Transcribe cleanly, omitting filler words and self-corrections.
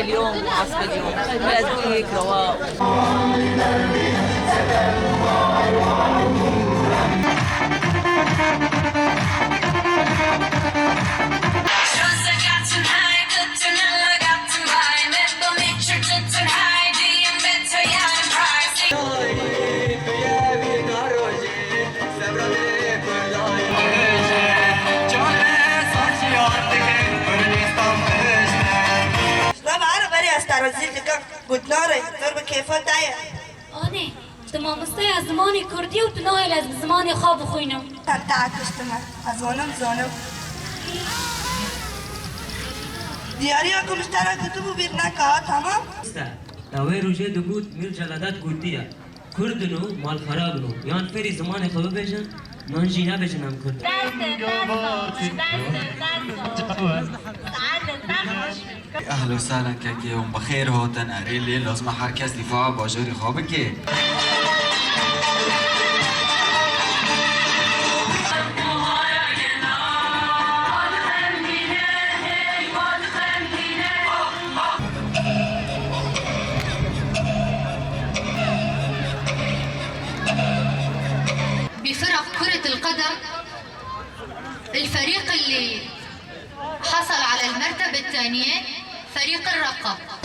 اليوم وعصر اليوم، بلدي هيك رواق. گودناره در به کیفان دایه آنی دمامسته از زمان کردی و تنایل از زمان خواب خوینم تا کشتم از زانم دیاری ها کمشتر کتبو بیر نکا تمام داوی روژه دو گود میل جلدت گودیه کردنو مال خرابنو یان فری زمان خواب بیشن من جینا بجنم کرد اهلا وسهلا كيك يوم بخير هوتن اريلي لازم هركز دفاع باجوري خوابك بفرق كرة القدم الفريق اللي حصل على المرتبة الثانية فريق الرقة.